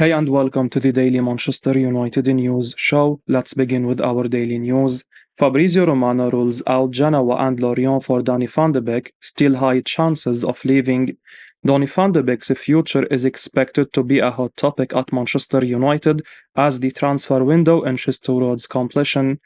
Hey and welcome to the Daily Manchester United News show. Let's begin with our daily news. Fabrizio Romano rules out Genoa and Lorient for Donny van de Beek, still high chances of leaving. Donny van de Beek's future is expected to be a hot topic at Manchester United as the transfer window inches towards completion.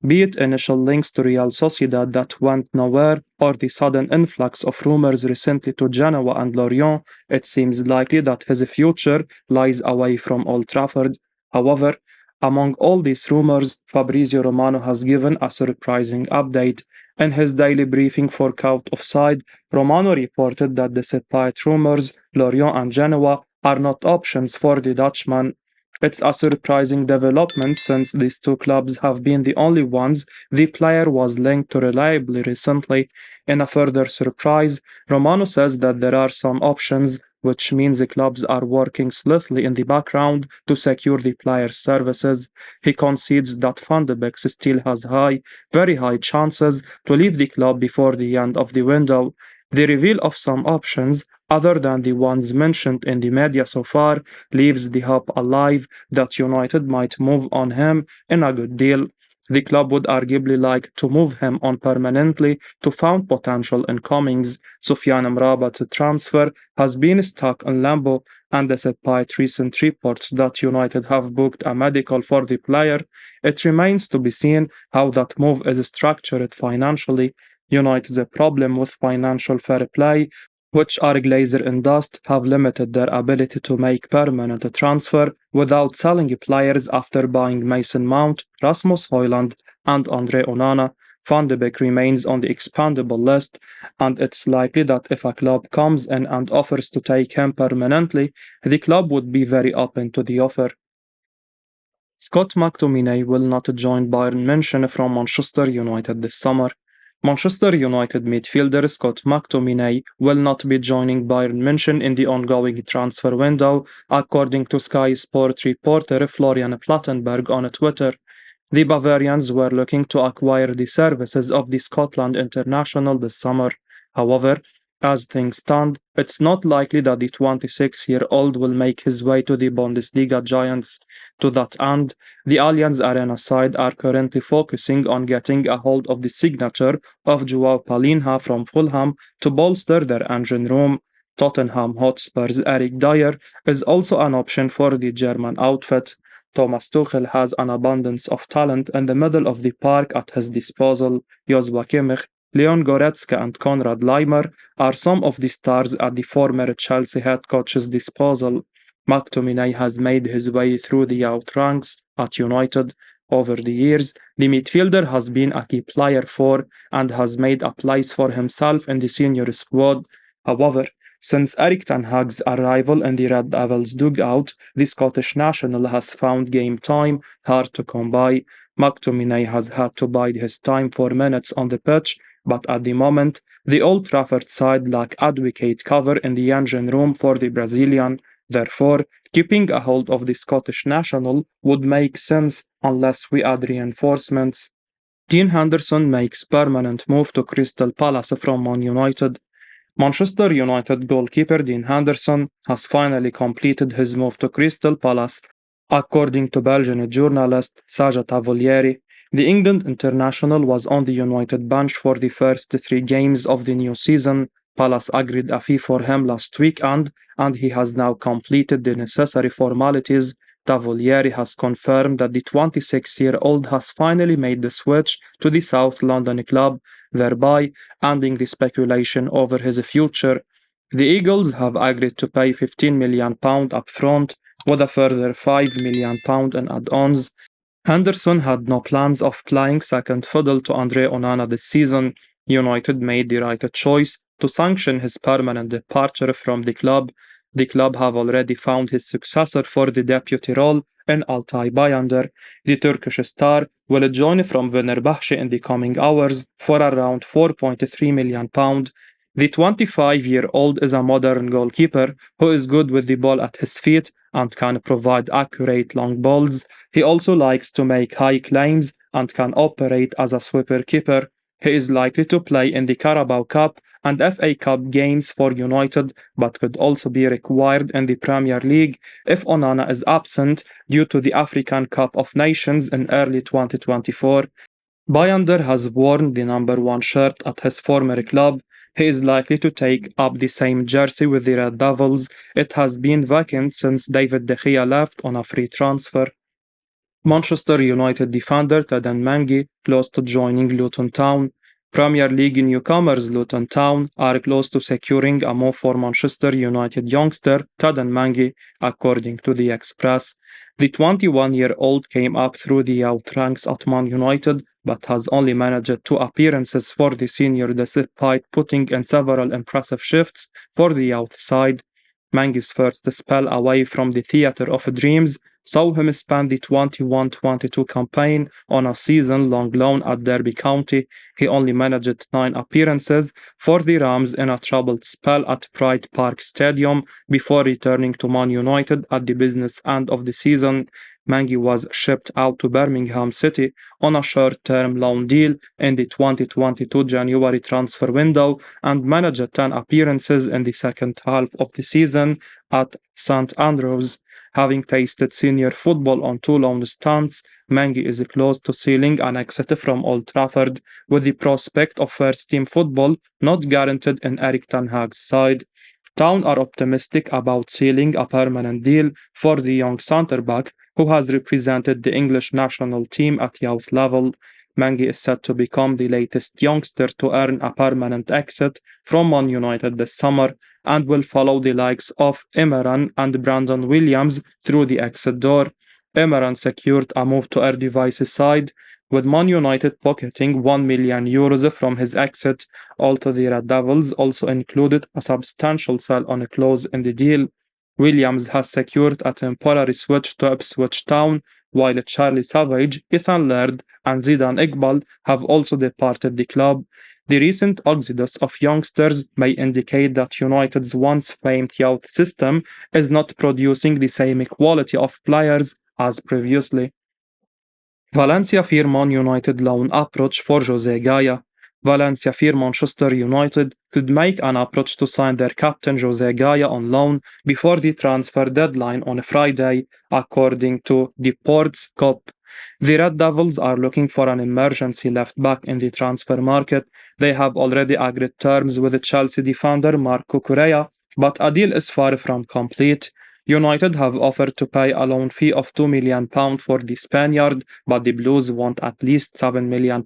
Be it initial links to Real Sociedad that went nowhere or the sudden influx of rumours recently to Genoa and Lorient, it seems likely that his future lies away from Old Trafford. However, among all these rumours, Fabrizio Romano has given a surprising update. In his daily briefing for Count Offside, Romano reported that despite rumours, Lorient and Genoa are not options for the Dutchman. It's a surprising development since these two clubs have been the only ones the player was linked to reliably recently. In a further surprise, Romano says that there are some options, which means the clubs are working slowly in the background to secure the player's services. He concedes that Van de Beek still has very high chances to leave the club before the end of the window. The reveal of some options, other than the ones mentioned in the media so far, leaves the hope alive that United might move on him in a good deal. The club would arguably like to move him on permanently to found potential incomings. Soufiane Amrabat's transfer has been stuck in limbo, and despite recent reports that United have booked a medical for the player, it remains to be seen how that move is structured financially. United's problem with financial fair play, which are Glazer and Dust, have limited their ability to make permanent transfer without selling players after buying Mason Mount, Rasmus Højlund, and Andre Onana. Van de Beek remains on the expandable list, and it's likely that if a club comes in and offers to take him permanently, the club would be very open to the offer. Scott McTominay will not join Bayern Munich from Manchester United this summer. Manchester United midfielder Scott McTominay will not be joining Bayern Munich in the ongoing transfer window, according to Sky Sport reporter Florian Plettenberg on Twitter. The Bavarians were looking to acquire the services of the Scotland international this summer. However, as things stand, it's not likely that the 26-year-old will make his way to the Bundesliga giants. To that end, the Allianz Arena side are currently focusing on getting a hold of the signature of João Palhinha from Fulham to bolster their engine room. Tottenham Hotspur's Eric Dyer is also an option for the German outfit. Thomas Tuchel has an abundance of talent in the middle of the park at his disposal. Joshua Kimmich, Leon Goretzka and Konrad Laimer are some of the stars at the former Chelsea head coach's disposal. McTominay has made his way through the youth ranks at United. Over the years, the midfielder has been a key player for and has made a place for himself in the senior squad. However, since Erik ten Hag's arrival in the Red Devils dugout, the Scottish national has found game time hard to come by. McTominay has had to bide his time for minutes on the pitch, but at the moment, the Old Trafford side lack adequate cover in the engine room for the Brazilian. Therefore, keeping a hold of the Scottish national would make sense unless we add reinforcements. Dean Henderson makes permanent move to Crystal Palace from Man United. Manchester United goalkeeper Dean Henderson has finally completed his move to Crystal Palace, according to Belgian journalist Sacha Tavolieri. The England international was on the United bench for the first 3 games of the new season. Palace agreed a fee for him last weekend, and he has now completed the necessary formalities. Tavolieri has confirmed that the 26-year-old has finally made the switch to the South London club, thereby ending the speculation over his future. The Eagles have agreed to pay £15 million up front, with a further £5 million in add-ons. Henderson had no plans of playing second fiddle to Andre Onana this season. United made the right choice to sanction his permanent departure from the club. The club have already found his successor for the deputy role in Altay Bayındır. The Turkish star will join from Fenerbahçe in the coming hours for around £4.3 million. The 25-year-old is a modern goalkeeper who is good with the ball at his feet and can provide accurate long balls. He also likes to make high claims and can operate as a sweeper keeper. He is likely to play in the Carabao Cup and FA Cup games for United, but could also be required in the Premier League if Onana is absent due to the African Cup of Nations in early 2024. Bayern has worn the number 1 shirt at his former club. He is likely to take up the same jersey with the Red Devils. It has been vacant since David De Gea left on a free transfer. Manchester United defender Teden Mengi close to joining Luton Town. Premier League newcomers Luton Town are close to securing a move for Manchester United youngster Teden Mengi, according to the Express. The 21-year-old came up through the youth ranks at Man United, but has only managed 2 appearances for the senior despite putting in several impressive shifts for the youth side. Mengi's first spell away from the theatre of dreams saw him spend the 21-22 campaign on a season-long loan at Derby County. He only managed 9 appearances for the Rams in a troubled spell at Pride Park Stadium before returning to Man United at the business end of the season. Mengi was shipped out to Birmingham City on a short-term loan deal in the 2022 January transfer window and managed 10 appearances in the second half of the season at St Andrews. Having tasted senior football on 2 loan stints, Mengi is close to sealing an exit from Old Trafford, with the prospect of first-team football not guaranteed in Erik ten Hag's side. Town are optimistic about sealing a permanent deal for the young centre-back who has represented the English national team at youth level. Mengi is set to become the latest youngster to earn a permanent exit from Man United this summer and will follow the likes of Imran and Brandon Williams through the exit door. Imran secured a move to Eredivisie's side, with Man United pocketing €1 million from his exit. Although the Red Devils also included a substantial sell-on clause in the deal. Williams has secured a temporary switch to Ipswich Town, while Charlie Savage, Ethan Laird, and Zidane Iqbal have also departed the club. The recent exodus of youngsters may indicate that United's once famed youth system is not producing the same quality of players as previously. Valencia fear Man United loan approach for Jose Gaya. Valencia fear Manchester United could make an approach to sign their captain Jose Gaya on loan before the transfer deadline on Friday, according to Deportes Cop. The Red Devils are looking for an emergency left back in the transfer market. They have already agreed terms with the Chelsea defender Marco Correa, but a deal is far from complete. United have offered to pay a loan fee of £2 million for the Spaniard, but the Blues want at least £7 million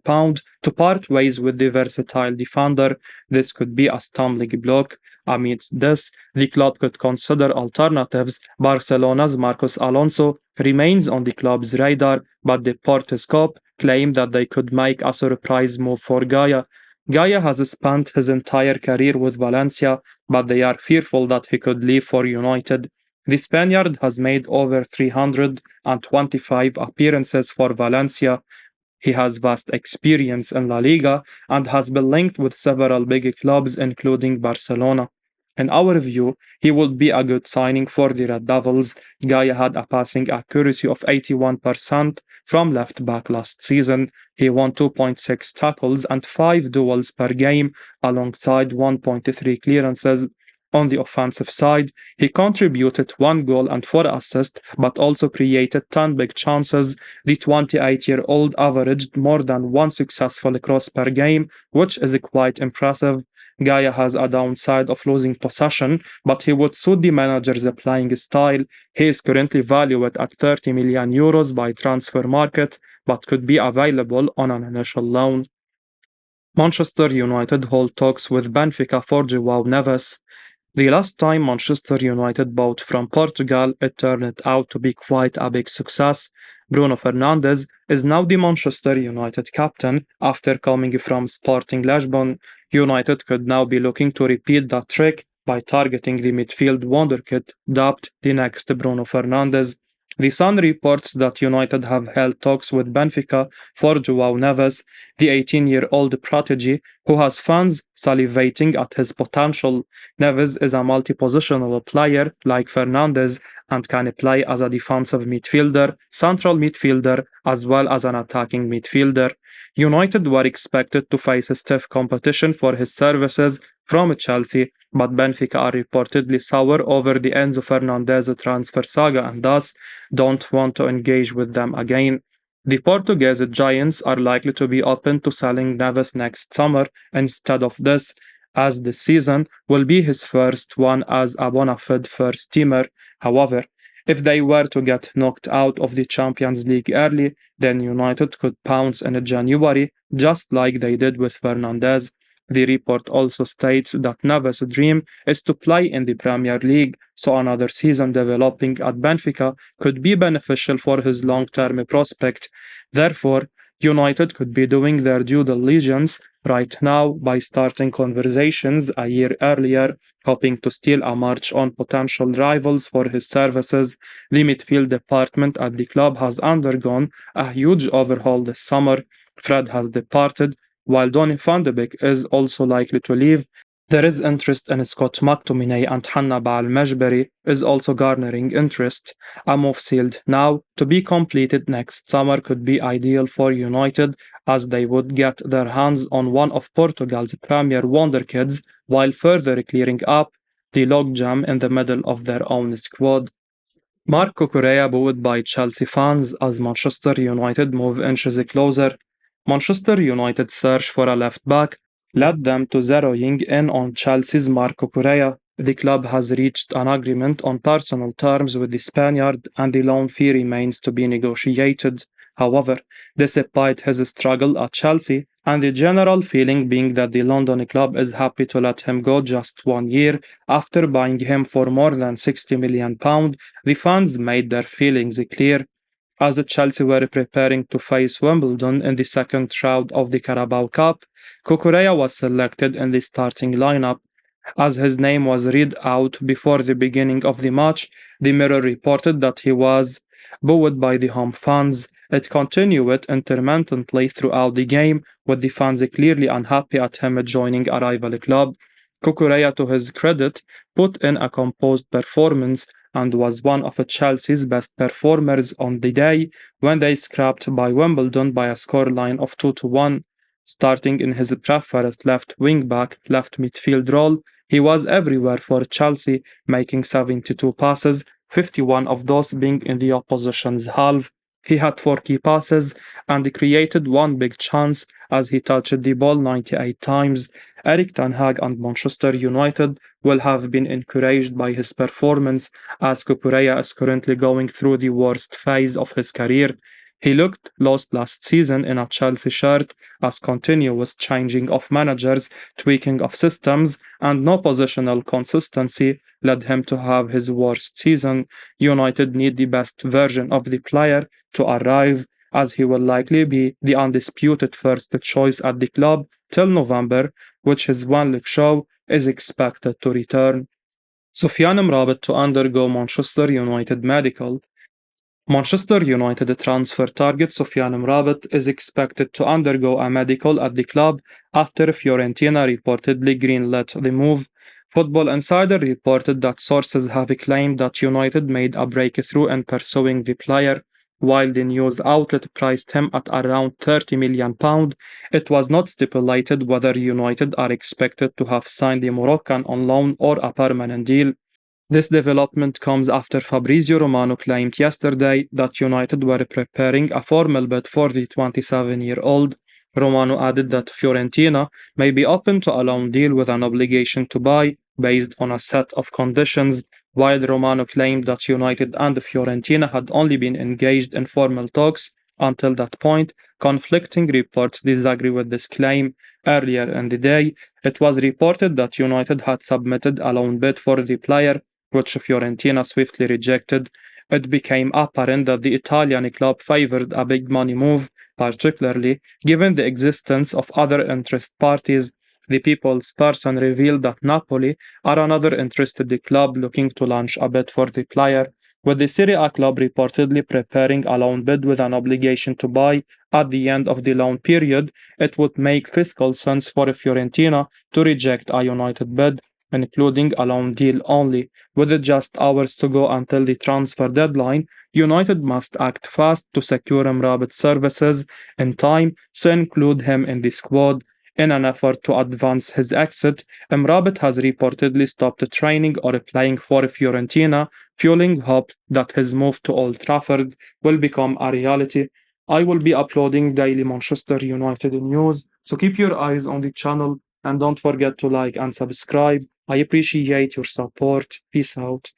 to part ways with the versatile defender. This could be a stumbling block. Amidst this, the club could consider alternatives. Barcelona's Marcos Alonso remains on the club's radar, but the Portescop claim that they could make a surprise move for Gaya. Gaya has spent his entire career with Valencia, but they are fearful that he could leave for United. The Spaniard has made over 325 appearances for Valencia. He has vast experience in La Liga and has been linked with several big clubs, including Barcelona. In our view, he would be a good signing for the Red Devils. Gaya had a passing accuracy of 81% from left back last season. He won 2.6 tackles and 5 duels per game, alongside 1.3 clearances. On the offensive side, he contributed 1 goal and 4 assists, but also created 10 big chances. The 28-year-old averaged more than 1 successful cross per game, which is quite impressive. Gaya has a downside of losing possession, but he would suit the manager's playing style. He is currently valued at €30 million by transfer market, but could be available on an initial loan. Manchester United hold talks with Benfica for João Neves. The last time Manchester United bought from Portugal, it turned out to be quite a big success. Bruno Fernandes is now the Manchester United captain after coming from Sporting Lisbon. United could now be looking to repeat that trick by targeting the midfield wonderkid dubbed the next Bruno Fernandes. The Sun reports that United have held talks with Benfica for João Neves, the 18-year-old prodigy who has fans salivating at his potential. Neves is a multi-positional player like Fernandes and can play as a defensive midfielder, central midfielder, as well as an attacking midfielder. United were expected to face stiff competition for his services from Chelsea, but Benfica are reportedly sour over the Enzo Fernandez transfer saga and thus don't want to engage with them again. The Portuguese giants are likely to be open to selling Neves next summer instead of this, as the season will be his first one as a bona fide first teamer. However, if they were to get knocked out of the Champions League early, then United could pounce in January, just like they did with Fernandez. The report also states that Neves' dream is to play in the Premier League, so another season developing at Benfica could be beneficial for his long-term prospect. Therefore, United could be doing their due diligence right now by starting conversations a year earlier, hoping to steal a march on potential rivals for his services. The midfield department at the club has undergone a huge overhaul this summer. Fred has departed, while Donny van de Beek is also likely to leave. There is interest in Scott McTominay, and Hannibal Al-Mejberi is also garnering interest. A move sealed now to be completed next summer could be ideal for United, as they would get their hands on one of Portugal's premier wonderkids while further clearing up the logjam in the middle of their own squad. Marco Correa booed by Chelsea fans as Manchester United move inches closer. Manchester United's search for a left back led them to zeroing in on Chelsea's Marco Correa. The club has reached an agreement on personal terms with the Spaniard, and the loan fee remains to be negotiated. However, despite his struggle at Chelsea, and the general feeling being that the London club is happy to let him go just 1 year after buying him for more than £60 million, the fans made their feelings clear. As Chelsea were preparing to face Wimbledon in the second round of the Carabao Cup, Cucurella was selected in the starting lineup. As his name was read out before the beginning of the match, the Mirror reported that he was booed by the home fans. It continued intermittently throughout the game, with the fans clearly unhappy at him joining a rival club. Cucurella, to his credit, put in a composed performance and was one of Chelsea's best performers on the day when they scrapped by Wimbledon by a scoreline of 2-1. Starting in his preferred left wing-back, left midfield role, he was everywhere for Chelsea, making 72 passes, 51 of those being in the opposition's half. He had 4 key passes and created one big chance as he touched the ball 98 times. Erik ten Hag and Manchester United will have been encouraged by his performance, as Cucurella is currently going through the worst phase of his career. He looked lost last season in a Chelsea shirt, as continuous changing of managers, tweaking of systems, and no positional consistency led him to have his worst season. United need the best version of the player to arrive, as he will likely be the undisputed first choice at the club till November, which his one-leg show is expected to return. Sufyan Mrabit to undergo Manchester United medical. Manchester United transfer target Sufyan Mrabit is expected to undergo a medical at the club after Fiorentina reportedly greenlit the move. Football Insider reported that sources have claimed that United made a breakthrough in pursuing the player. While the news outlet priced him at around £30 million, it was not stipulated whether United are expected to have signed the Moroccan on loan or a permanent deal. This development comes after Fabrizio Romano claimed yesterday that United were preparing a formal bid for the 27-year-old. Romano added that Fiorentina may be open to a loan deal with an obligation to buy based on a set of conditions, while Romano claimed that United and Fiorentina had only been engaged in formal talks until that point. Conflicting reports disagree with this claim. Earlier in the day, it was reported that United had submitted a loan bid for the player, which Fiorentina swiftly rejected. It became apparent that the Italian club favored a big money move, particularly given the existence of other interest parties. The People's Person revealed that Napoli are another interested club looking to launch a bid for the player, with the Serie A club reportedly preparing a loan bid with an obligation to buy at the end of the loan period. It would make fiscal sense for Fiorentina to reject a United bid, including a loan deal only. With it just hours to go until the transfer deadline, United must act fast to secure Mrabat's services in time to include him in the squad. In an effort to advance his exit, Mrabat has reportedly stopped training or playing for Fiorentina, fueling hope that his move to Old Trafford will become a reality. I will be uploading daily Manchester United news, so keep your eyes on the channel and don't forget to like and subscribe. I appreciate your support. Peace out.